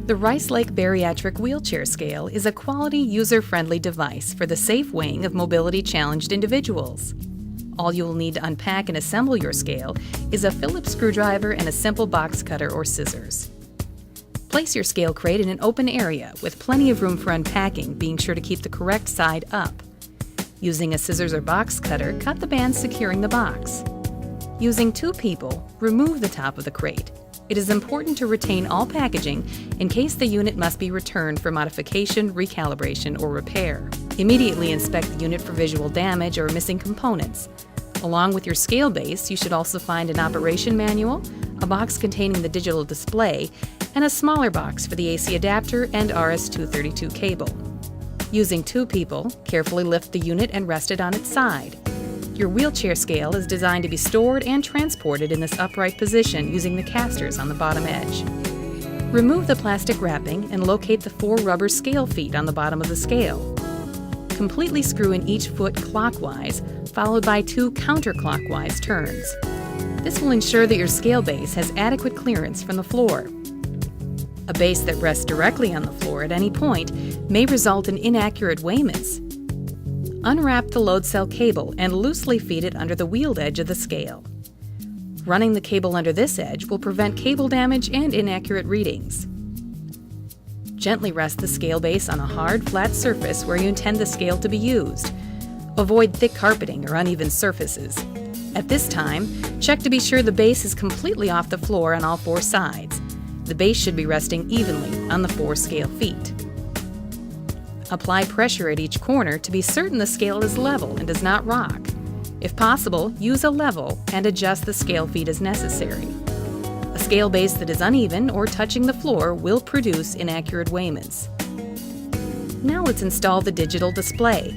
The Rice-Lake Bariatric Wheelchair Scale is a quality, user-friendly device for the safe weighing of mobility-challenged individuals. All you will need to unpack and assemble your scale is a Phillips screwdriver and a simple box cutter or scissors. Place your scale crate in an open area with plenty of room for unpacking, being sure to keep the correct side up. Using a scissors or box cutter, cut the bands securing the box. Using two people, remove the top of the crate. It is important to retain all packaging in case the unit must be returned for modification, recalibration, or repair. Immediately inspect the unit for visual damage or missing components. Along with your scale base, you should also find an operation manual, a box containing the digital display, and a smaller box for the AC adapter and RS-232 cable. Using two people, carefully lift the unit and rest it on its side. Your wheelchair scale is designed to be stored and transported in this upright position using the casters on the bottom edge. Remove the plastic wrapping and locate the 4 rubber scale feet on the bottom of the scale. Completely screw in each foot clockwise, followed by 2 counterclockwise turns. This will ensure that your scale base has adequate clearance from the floor. A base that rests directly on the floor at any point may result in inaccurate weighments. Unwrap the load cell cable and loosely feed it under the wheeled edge of the scale. Running the cable under this edge will prevent cable damage and inaccurate readings. Gently rest the scale base on a hard, flat surface where you intend the scale to be used. Avoid thick carpeting or uneven surfaces. At this time, check to be sure the base is completely off the floor on all 4 sides. The base should be resting evenly on the 4 scale feet. Apply pressure at each corner to be certain the scale is level and does not rock. If possible, use a level and adjust the scale feet as necessary. A scale base that is uneven or touching the floor will produce inaccurate weighments. Now let's install the digital display.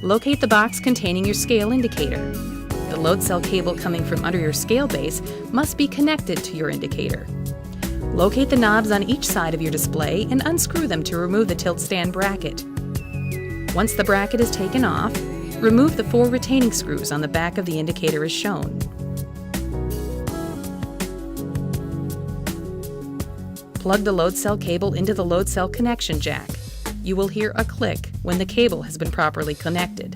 Locate the box containing your scale indicator. The load cell cable coming from under your scale base must be connected to your indicator. Locate the knobs on each side of your display and unscrew them to remove the tilt stand bracket. Once the bracket is taken off, remove the 4 retaining screws on the back of the indicator as shown. Plug the load cell cable into the load cell connection jack. You will hear a click when the cable has been properly connected.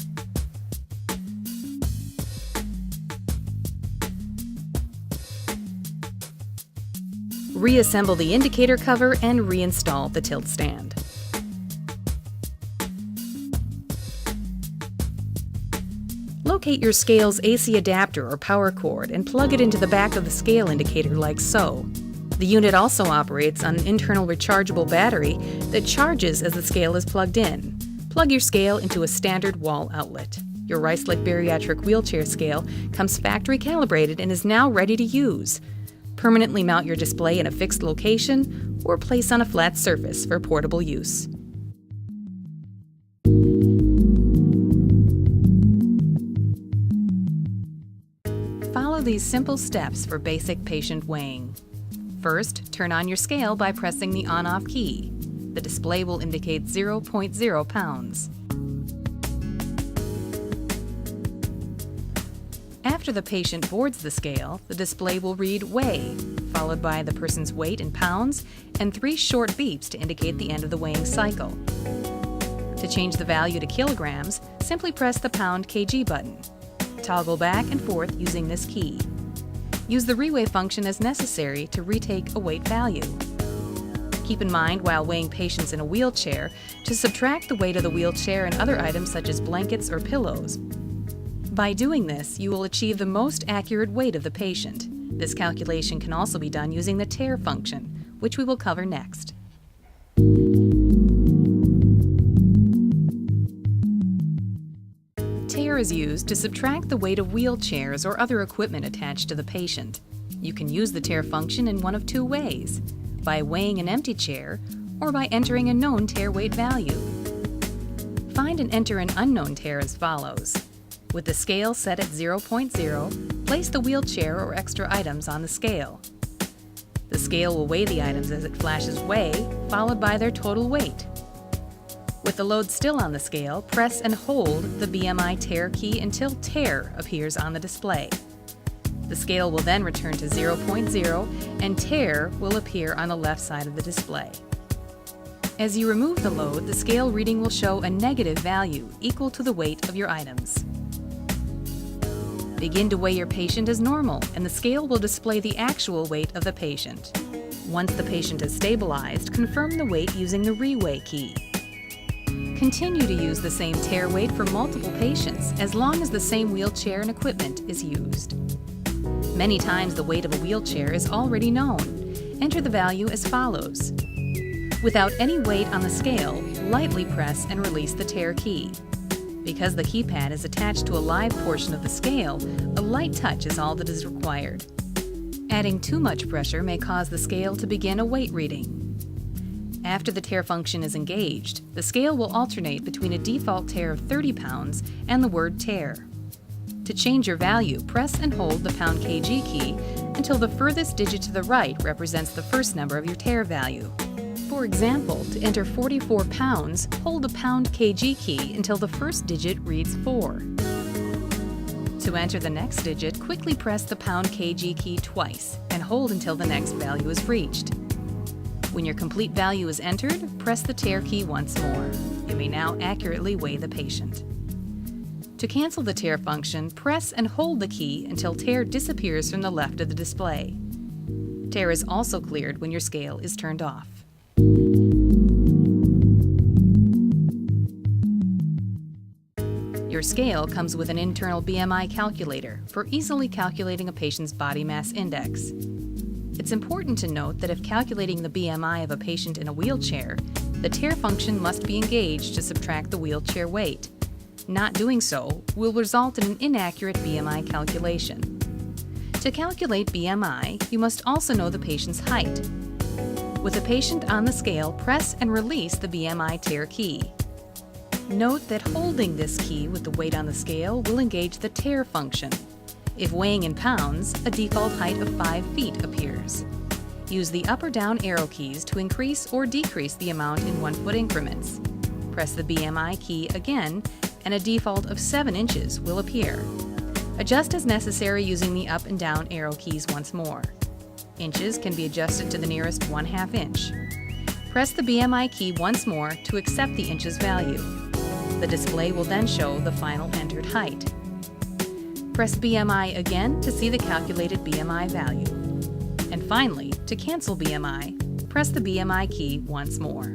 Reassemble the indicator cover and reinstall the tilt stand. Locate your scale's AC adapter or power cord and plug it into the back of the scale indicator like so. The unit also operates on an internal rechargeable battery that charges as the scale is plugged in. Plug your scale into a standard wall outlet. Your Rice-Lake Bariatric Wheelchair Scale comes factory calibrated and is now ready to use. Permanently mount your display in a fixed location or place on a flat surface for portable use. Follow these simple steps for basic patient weighing. First, turn on your scale by pressing the on-off key. The display will indicate 0.0 pounds. After the patient boards the scale, the display will read weigh, followed by the person's weight in pounds and 3 short beeps to indicate the end of the weighing cycle. To change the value to kilograms, simply press the pound kg button. Toggle back and forth using this key. Use the reweigh function as necessary to retake a weight value. Keep in mind while weighing patients in a wheelchair to subtract the weight of the wheelchair and other items such as blankets or pillows. By doing this, you will achieve the most accurate weight of the patient. This calculation can also be done using the tare function, which we will cover next. Tare is used to subtract the weight of wheelchairs or other equipment attached to the patient. You can use the tare function in one of 2 ways: by weighing an empty chair or by entering a known tare weight value. Find and enter an unknown tare as follows. With the scale set at 0.0, place the wheelchair or extra items on the scale. The scale will weigh the items as it flashes weigh, followed by their total weight. With the load still on the scale, press and hold the BMI tare key until tare appears on the display. The scale will then return to 0.0 and tare will appear on the left side of the display. As you remove the load, the scale reading will show a negative value equal to the weight of your items. Begin to weigh your patient as normal, and the scale will display the actual weight of the patient. Once the patient is stabilized, confirm the weight using the reweigh key. Continue to use the same tare weight for multiple patients as long as the same wheelchair and equipment is used. Many times the weight of a wheelchair is already known. Enter the value as follows. Without any weight on the scale, lightly press and release the tare key. Because the keypad is attached to a live portion of the scale, a light touch is all that is required. Adding too much pressure may cause the scale to begin a weight reading. After the tare function is engaged, the scale will alternate between a default tare of 30 pounds and the word tare. To change your value, press and hold the pound kg key until the furthest digit to the right represents the first number of your tare value. For example, to enter 44 pounds, hold the pound kg key until the first digit reads 4. To enter the next digit, quickly press the pound kg key twice and hold until the next value is reached. When your complete value is entered, press the tare key once more. You may now accurately weigh the patient. To cancel the tare function, press and hold the key until tare disappears from the left of the display. Tare is also cleared when your scale is turned off. Your scale comes with an internal BMI calculator for easily calculating a patient's body mass index. It's important to note that if calculating the BMI of a patient in a wheelchair, the tare function must be engaged to subtract the wheelchair weight. Not doing so will result in an inaccurate BMI calculation. To calculate BMI, you must also know the patient's height. With a patient on the scale, press and release the BMI tare key. Note that holding this key with the weight on the scale will engage the tare function. If weighing in pounds, a default height of 5 feet appears. Use the up or down arrow keys to increase or decrease the amount in 1 foot increments. Press the BMI key again, and a default of 7 inches will appear. Adjust as necessary using the up and down arrow keys once more. Inches can be adjusted to the nearest 1/2 inch. Press the BMI key once more to accept the inches value. The display will then show the final entered height. Press BMI again to see the calculated BMI value. And finally, to cancel BMI, press the BMI key once more.